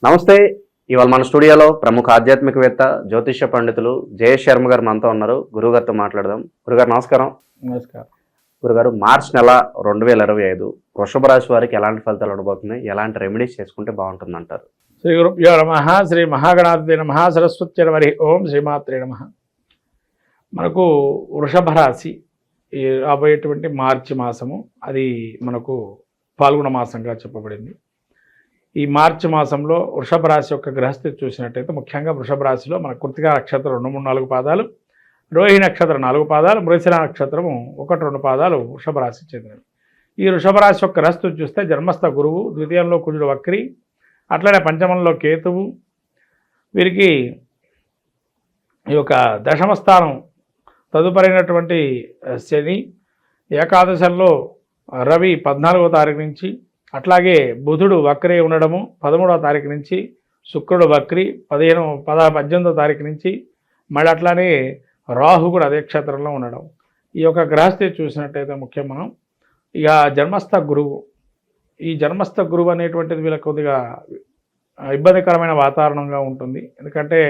నమస్తే. ఇవాళ మన స్టూడియోలో ప్రముఖ ఆధ్యాత్మికవేత్త జ్యోతిష్య పండితులు జయేష్ శర్మ గారు మనతో ఉన్నారు. గురుగారితో మాట్లాడదాం. గురుగారు నమస్కారం. నమస్కారం. గురుగారు, మార్చ్ నెల 2025 వృషభ రాశి వారికి ఎలాంటి ఫలితాలు ఉండబోతున్నాయి, ఎలాంటి రెమెడీస్ చేసుకుంటే బాగుంటుంది అంటారు? శ్రీ గురుభ్యో నమః. శ్రీ మహాగణాధిపతి నమః. సరస్వతి నమః. ఓం శ్రీమాత్రే నమః. మనకు వృషభ రాశి ఈ రాబోయేటువంటి మార్చి మాసము, అది మనకు పాల్గొన మాసంగా చెప్పబడింది. ఈ మార్చి మాసంలో వృషభ రాశి యొక్క గ్రహస్థితి చూసినట్టయితే ముఖ్యంగా వృషభ రాశిలో మన కృత్తికా నక్షత్రం 2, 3, 4 పాదాలు, రోహిణి నక్షత్రం 4 పాదాలు, మృగశిర నక్షత్రము 1, 2 పాదాలు వృషభ రాశి చెందినవి. ఈ వృషభ రాశి యొక్క గ్రహస్థితి చూస్తే జన్మస్థ గురువు, ద్వితీయంలో కుజుడు వక్రి, అట్లనే పంచమంలో కేతువు, వీరికి ఈ యొక్క దశమ స్థానం తదుపరైనటువంటి శని, ఏకాదశంలో రవి 14వ తారీఖు నుంచి, అట్లాగే బుధుడు వక్రే ఉండడము 13వ తారీఖు నుంచి, శుక్రుడు వక్రి 18వ తారీఖు నుంచి, మళ్ళీ అట్లానే రాహు కూడా అదే క్షేత్రంలో ఉండడం. ఈ యొక్క గ్రహస్థితి చూసినట్టయితే ముఖ్యం మనం ఇక జన్మస్థ గురువు, ఈ జన్మస్థ గురువు అనేటువంటిది వీళ్ళకి కొద్దిగా ఇబ్బందికరమైన వాతావరణంగా ఉంటుంది. ఎందుకంటే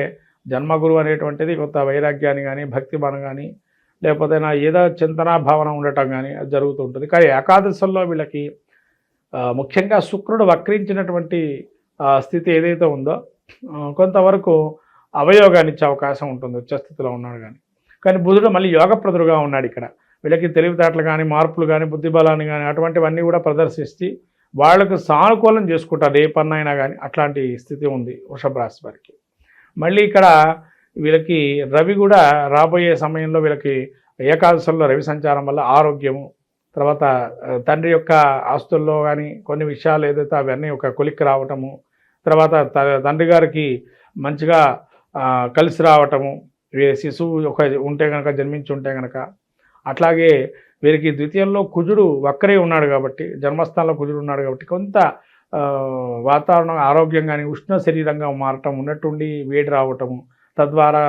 జన్మ గురువు అనేటువంటిది కొంత వైరాగ్యాన్ని కానీ, భక్తిభావం కానీ, లేకపోతే ఏదో చింతనా భావన ఉండటం కానీ అది జరుగుతూ ఉంటుంది. కానీ ఏకాదశంలో వీళ్ళకి ముఖ్యంగా శుక్రుడు వక్రించినటువంటి స్థితి ఏదైతే ఉందో కొంతవరకు అవయోగాన్ని ఇచ్చే అవకాశం ఉంటుంది, ఉచ్చస్థితిలో ఉన్నాడు. కానీ బుధుడు మళ్ళీ యోగప్రదుడుగా ఉన్నాడు. ఇక్కడ వీళ్ళకి తెలివితేటలు కానీ, మార్పులు కానీ, బుద్ధిబలాన్ని కానీ అటువంటివన్నీ కూడా ప్రదర్శిస్తే వాళ్ళకు సానుకూలం చేసుకుంటారు ఏ పన్నైనా కానీ. అట్లాంటి స్థితి ఉంది వృషభ రాశి వారికి. మళ్ళీ ఇక్కడ వీళ్ళకి రవి కూడా రాబోయే సమయంలో వీళ్ళకి ఏకాదశంలో రవి సంచారం వల్ల ఆరోగ్యము, తర్వాత తండ్రి యొక్క ఆస్తుల్లో కానీ కొన్ని విషయాలు ఏదైతే అవన్నీ ఒక కొలిక్కి రావటము, తర్వాత తండ్రి గారికి మంచిగా కలిసి రావటము, శిశువు ఒక ఉంటే కనుక, జన్మించి ఉంటే కనుక. అట్లాగే వీరికి ద్వితీయంలో కుజుడు వక్రే ఉన్నాడు కాబట్టి, జన్మస్థానంలో కుజుడు ఉన్నాడు కాబట్టి కొంత వాతావరణం ఆరోగ్యం కానీ, ఉష్ణ శరీరంగా మారటం, ఉన్నట్టుండి వేడి రావటము, తద్వారా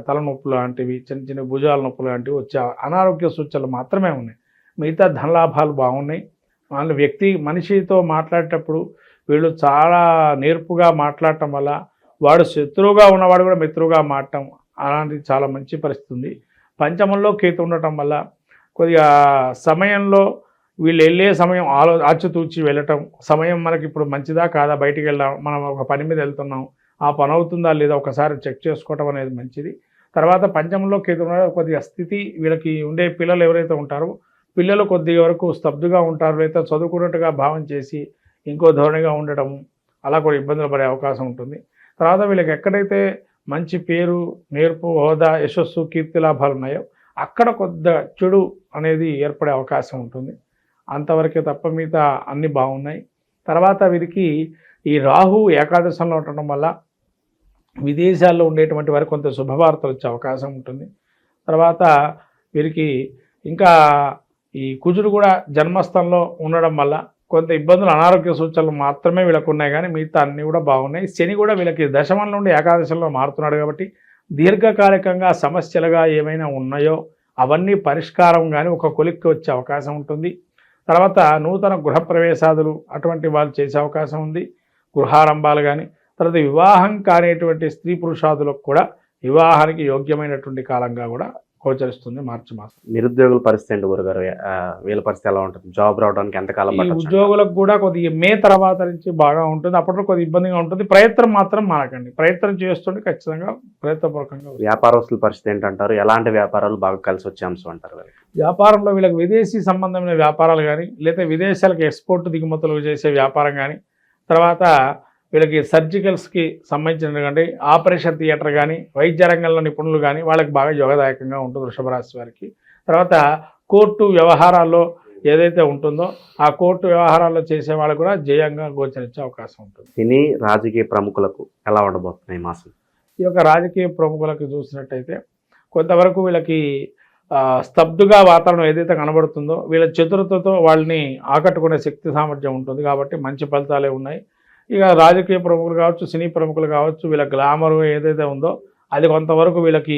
తలనొప్పులు లాంటివి, చిన్న చిన్న భుజాల నొప్పులు లాంటివి వచ్చే అనారోగ్య సూచనలు మాత్రమే ఉన్నాయి. మిగతా ధనలాభాలు బాగున్నాయి. వాళ్ళు మనిషితో మాట్లాడేటప్పుడు వీళ్ళు చాలా నేర్పుగా మాట్లాడటం వల్ల వాడు శత్రువుగా ఉన్నవాడు కూడా మిత్రువుగా మారటం, అలాంటిది చాలా మంచి పరిస్థితి ఉంది. పంచమంలో కేతు ఉండటం వల్ల కొద్దిగా సమయంలో వీళ్ళు వెళ్ళే సమయం ఆచితూచి వెళ్ళటం, సమయం మనకి ఇప్పుడు మంచిదా కాదా, బయటికి వెళ్దాం, మనం ఒక పని మీద వెళ్తున్నాం, ఆ పని అవుతుందా లేదా ఒకసారి చెక్ చేసుకోవటం అనేది మంచిది. తర్వాత పంచమంలో కేతు కొద్దిగా స్థితి వీళ్ళకి ఉండే పిల్లలు ఎవరైతే ఉంటారో పిల్లలు కొద్దిగా వరకు స్తబ్దుగా ఉంటారు, లేదా చదువుకున్నట్టుగా భావం చేసి ఇంకో ధోరణిగా ఉండటము, అలా కూడా ఇబ్బందులు పడే అవకాశం ఉంటుంది. తర్వాత వీళ్ళకి ఎక్కడైతే మంచి పేరు, నేర్పు, హోదా, యశస్సు, కీర్తి లాభాలు ఉన్నాయో అక్కడ కొద్దిగా చెడు అనేది ఏర్పడే అవకాశం ఉంటుంది. అంతవరకే తప్ప మిగతా అన్నీ బాగున్నాయి. తర్వాత వీరికి ఈ రాహు ఏకాదశంలో ఉండటం వల్ల విదేశాల్లో ఉండేటువంటి వారికి కొంత శుభవార్తలు వచ్చే అవకాశం ఉంటుంది. తర్వాత వీరికి ఇంకా ఈ కుజుడు కూడా జన్మస్థంలో ఉండడం వల్ల కొంత ఇబ్బందులు, అనారోగ్య సూచనలు మాత్రమే వీళ్ళకు ఉన్నాయి. కానీ మిగతా అన్నీ కూడా బాగున్నాయి. శని కూడా వీళ్ళకి దశమం నుండి ఏకాదశంలో మారుతున్నాడు కాబట్టి దీర్ఘకాలికంగా సమస్యలుగా ఏమైనా ఉన్నాయో అవన్నీ పరిష్కారం కానీ ఒక కొలిక్కి వచ్చే అవకాశం ఉంటుంది. తర్వాత నూతన గృహప్రవేశాదులు అటువంటి వాళ్ళు చేసే అవకాశం ఉంది, గృహారంభాలు కానీ. తర్వాత వివాహం కానిటువంటి స్త్రీ పురుషాదులకు కూడా వివాహానికి యోగ్యమైనటువంటి కాలంగా కూడా గోచరిస్తుంది మార్చి మాసం. నిరుద్యోగుల పరిస్థితి ఏంటి గురుగారు? వీళ్ళ పరిస్థితి ఎలా ఉంటుంది? జాబ్ రావడానికి ఎంతకాలం ఈ ఉద్యోగులకు కూడా కొద్దిగా మే తర్వాత నుంచి బాగా ఉంటుంది, అప్పట్లో కొద్దిగా ఇబ్బందిగా ఉంటుంది. ప్రయత్నం మాత్రం మానకండి, ప్రయత్నం చేస్తుంటే ఖచ్చితంగా ప్రయత్నపూర్వకంగా. వ్యాపారస్తుల పరిస్థితి ఏంటంటారు? ఎలాంటి వ్యాపారాలు బాగా కలిసి వచ్చే అంశం అంటారు? వ్యాపారంలో వీళ్ళకి విదేశీ సంబంధమైన వ్యాపారాలు కానీ, లేదా విదేశాలకు ఎక్స్పోర్ట్ దిగుమతులు చేసే వ్యాపారం కానీ, తర్వాత వీళ్ళకి సర్జికల్స్కి సంబంధించిన కానీ ఆపరేషన్ థియేటర్ కానీ, వైద్య రంగంలో నిపుణులు కానీ వాళ్ళకి బాగా యోగదాయకంగా ఉంటుంది వృషభ రాశి వారికి. తర్వాత కోర్టు వ్యవహారాల్లో ఏదైతే ఉంటుందో ఆ కోర్టు వ్యవహారాల్లో చేసే వాళ్ళకు కూడా జయంగా గోచరించే అవకాశం ఉంటుంది. సినీ రాజకీయ ప్రముఖులకు ఎలా ఉండబోతున్నాయి మాసం? ఈ యొక్క రాజకీయ ప్రముఖులకు చూసినట్టయితే కొంతవరకు వీళ్ళకి స్తబ్దుగా వాతావరణం ఏదైతే కనబడుతుందో వీళ్ళ చతురతతో వాళ్ళని ఆకట్టుకునే శక్తి సామర్థ్యం ఉంటుంది కాబట్టి మంచి ఫలితాలే ఉన్నాయి. ఇక రాజకీయ ప్రముఖులు కావచ్చు, సినీ ప్రముఖులు కావచ్చు, వీళ్ళ గ్లామర్ ఏదైతే ఉందో అది కొంతవరకు వీళ్ళకి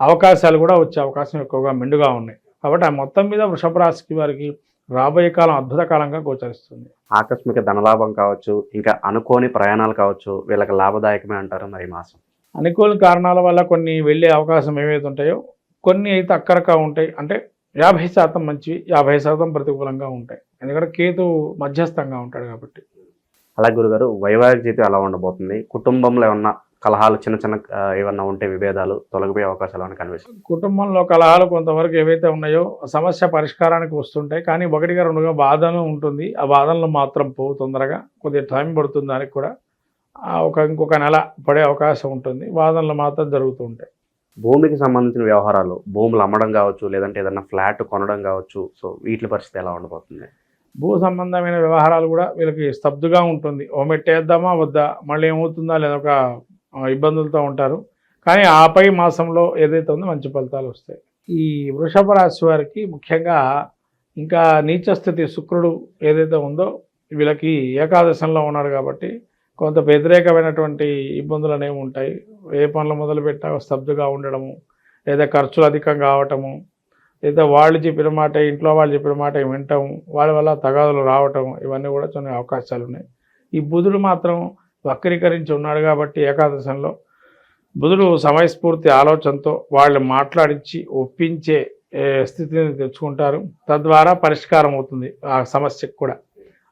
అవకాశాలు కూడా వచ్చే అవకాశం ఎక్కువగా మెండుగా ఉన్నాయి. కాబట్టి ఆ మొత్తం మీద వృషభ రాశికి వారికి రాబోయే కాలం అద్భుత కాలంగా గోచరిస్తుంది. ఆకస్మిక ధనలాభం కావచ్చు, ఇంకా అనుకోని ప్రయాణాలు కావచ్చు, వీళ్ళకి లాభదాయకమే అంటారు మరి ఈ మాసం. అనుకూల కారణాల వల్ల కొన్ని వెళ్ళే అవకాశం ఏవైతే ఉంటాయో కొన్ని అయితే అక్కరక ఉంటాయి. అంటే 50% మంచివి, 50% ప్రతికూలంగా ఉంటాయి. ఎందుకంటే కేతు మధ్యస్థంగా ఉంటాడు కాబట్టి. అలాగే గురుగారు, వైవాహిక జీవితం ఎలా ఉండబోతుంది? కుటుంబంలో ఏమన్నా కలహాలు చిన్న చిన్న ఏమన్నా ఉంటే విభేదాలు తొలగిపోయే అవకాశాలు ఏమైనా కనిపిస్తుంది? కుటుంబంలో కలహాలు కొంతవరకు ఏవైతే ఉన్నాయో సమస్య పరిష్కారానికి వస్తుంటాయి. కానీ 1గా 2గా బాధను ఉంటుంది. ఆ బాధలను మాత్రం పోవు తొందరగా. కొద్దిగా టైం పడుతుంది దానికి కూడా. ఇంకొక నెల పడే అవకాశం ఉంటుంది. వాదనలు మాత్రం జరుగుతూ ఉంటాయి. భూమికి సంబంధించిన వ్యవహారాలు, భూములు అమ్మడం కావచ్చు, లేదంటే ఏదైనా ఫ్లాట్ కొనడం కావచ్చు, సో వీటి పరిస్థితి ఎలా ఉండబోతుంది? భూ సంబంధమైన వ్యవహారాలు కూడా వీళ్ళకి స్తబ్దుగా ఉంటుంది. ఓ మెట్టేద్దామా వద్దా, మళ్ళీ ఏమవుతుందా లేదా ఒక ఇబ్బందులతో ఉంటారు. కానీ ఆపై మాసంలో ఏదైతే ఉందో మంచి ఫలితాలు వస్తాయి. ఈ వృషభ రాశి వారికి ముఖ్యంగా ఇంకా నీచస్థితి శుక్రుడు ఏదైతే ఉందో వీళ్ళకి ఏకాదశంలో ఉన్నాడు కాబట్టి కొంత వ్యతిరేకమైనటువంటి ఇబ్బందులు అనేవి ఉంటాయి. ఏ పనులు మొదలుపెట్టా స్తబ్దుగా ఉండడము, లేదా ఖర్చులు అధికంగా కావటము, లేదా వాళ్ళు చెప్పిన మాట ఇంట్లో వాళ్ళు చెప్పిన మాట వినటం, వాళ్ళ వల్ల తగాదులు రావటం, ఇవన్నీ కూడా కొన్ని అవకాశాలు ఉన్నాయి. ఈ బుధుడు మాత్రం వక్రీకరించి ఉన్నాడు కాబట్టి ఏకాదశంలో బుధుడు సమయస్ఫూర్తి ఆలోచనతో వాళ్ళు మాట్లాడించి ఒప్పించే స్థితిని తెచ్చుకుంటారు. తద్వారా పరిష్కారం అవుతుంది ఆ సమస్యకు కూడా.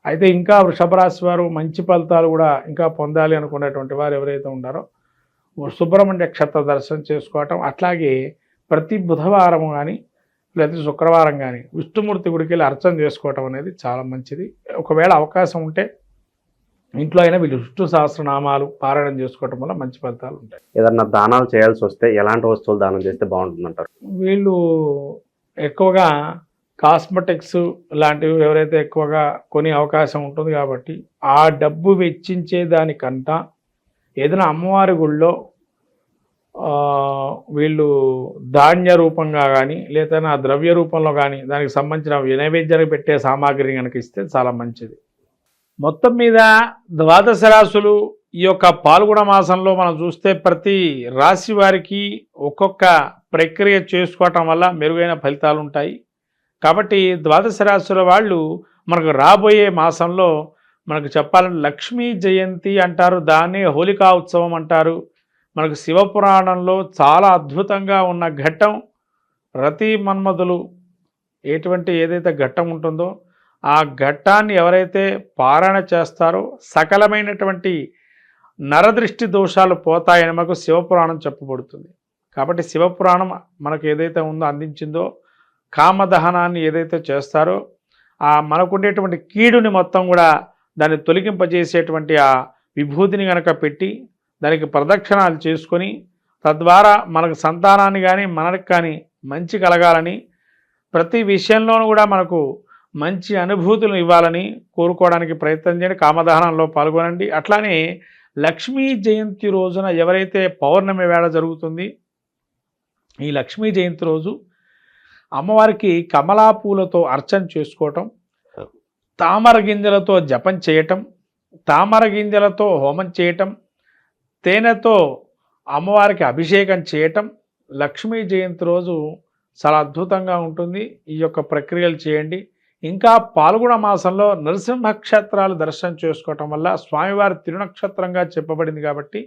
అయితే ఇంకా వృషభ రాశి వారు మంచి ఫలితాలు కూడా ఇంకా పొందాలి అనుకునేటువంటి వారు ఎవరైతే ఉన్నారో సుబ్రహ్మణ్య క్షేత్ర దర్శనం చేసుకోవటం, అట్లాగే ప్రతి బుధవారం కానీ లేదా శుక్రవారం కానీ విష్ణుమూర్తి గుడికి వెళ్ళి అర్చన చేసుకోవటం అనేది చాలా మంచిది. ఒకవేళ అవకాశం ఉంటే ఇంట్లో అయినా వీళ్ళు విష్ణు సహస్రనామాలు పారాయణం చేసుకోవటం వల్ల మంచి ఫలితాలు ఉంటాయి. ఏదన్నా దానాలు చేయాల్సి వస్తే ఎలాంటి వస్తువులు దానం చేస్తే బాగుంటుందంటారు? వీళ్ళు ఎక్కువగా కాస్మెటిక్స్ లాంటివి ఎవరైతే ఎక్కువగా కొనే అవకాశం ఉంటుంది కాబట్టి ఆ డబ్బు వెచ్చించే దానికంటా ఏదైనా అమ్మవారి గుళ్ళో వీళ్ళు ధాన్య రూపంగా కానీ లేదా ద్రవ్య రూపంలో కానీ దానికి సంబంధించిన నైవేద్యానికి పెట్టే సామాగ్రిని కనుక ఇస్తే చాలా మంచిది. మొత్తం మీద ద్వాదశ రాశులు ఈ యొక్క పాల్గొన మాసంలో మనం చూస్తే ప్రతి రాశి వారికి ఒక్కొక్క ప్రక్రియ చేసుకోవటం వల్ల మెరుగైన ఫలితాలు ఉంటాయి. కాబట్టి ద్వాదశ రాశుల వాళ్ళు మనకు రాబోయే మాసంలో మనకు చెప్పాలంటే లక్ష్మీ జయంతి అంటారు, దాన్నే హోలికా ఉత్సవం అంటారు. మనకు శివపురాణంలో చాలా అద్భుతంగా ఉన్న ఘట్టం రతి మన్మధులు ఏదైతే ఘట్టం ఉంటుందో ఆ ఘట్టాన్ని ఎవరైతే పారాయణ చేస్తారో సకలమైనటువంటి నరదృష్టి దోషాలు పోతాయని మనకు శివపురాణం చెప్పబడుతుంది. కాబట్టి శివపురాణం మనకు ఏదైతే ఉందో అందించిందో కామదహనాన్ని ఏదైతే చేస్తారో ఆ మనకుండేటువంటి కీడుని మొత్తం కూడా దాన్ని తొలగింపజేసేటువంటి ఆ విభూతిని కనుక పెట్టి దానికి ప్రదక్షిణాలు చేసుకొని తద్వారా మనకు సంతానాన్ని కానీ మనకు కానీ మంచి కలగాలని ప్రతి విషయంలోనూ కూడా మనకు మంచి అనుభూతులను ఇవ్వాలని కోరుకోవడానికి ప్రయత్నం చేయండి. కామదహనంలో పాల్గొనండి. అట్లానే లక్ష్మీ జయంతి రోజున ఎవరైతే పౌర్ణమి వేళ జరుగుతుంది ఈ లక్ష్మీ జయంతి రోజు అమ్మవారికి కమలా పూలతో అర్చన చేసుకోవటం, తామర గింజలతో జపం చేయటం, తామర గింజలతో హోమం చేయటం, తేనెతో అమ్మవారికి అభిషేకం చేయటం లక్ష్మీ జయంతి రోజు చాలా అద్భుతంగా ఉంటుంది. ఈ యొక్క ప్రక్రియలు చేయండి. ఇంకా పాల్గొన మాసంలో నరసింహ క్షేత్రాలు దర్శనం చేసుకోవటం వల్ల స్వామివారి తిరునక్షత్రంగా చెప్పబడింది కాబట్టి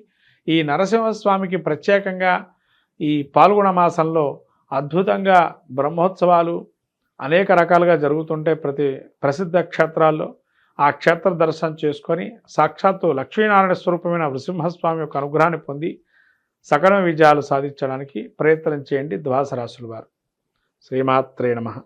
ఈ నరసింహస్వామికి ప్రత్యేకంగా ఈ పాల్గొన మాసంలో అద్భుతంగా బ్రహ్మోత్సవాలు అనేక రకాలుగా జరుగుతుంటే ప్రతి ప్రసిద్ధ క్షేత్రాల్లో ఆ క్షేత్ర దర్శనం చేసుకొని సాక్షాత్తు లక్ష్మీనారాయణ స్వరూపమైన నృసింహస్వామి యొక్క అనుగ్రహాన్ని పొంది సకల విజయాలు సాధించడానికి ప్రయత్నం చేయండి ద్వాదశ రాశుల వారు. శ్రీమాత్రే నమః.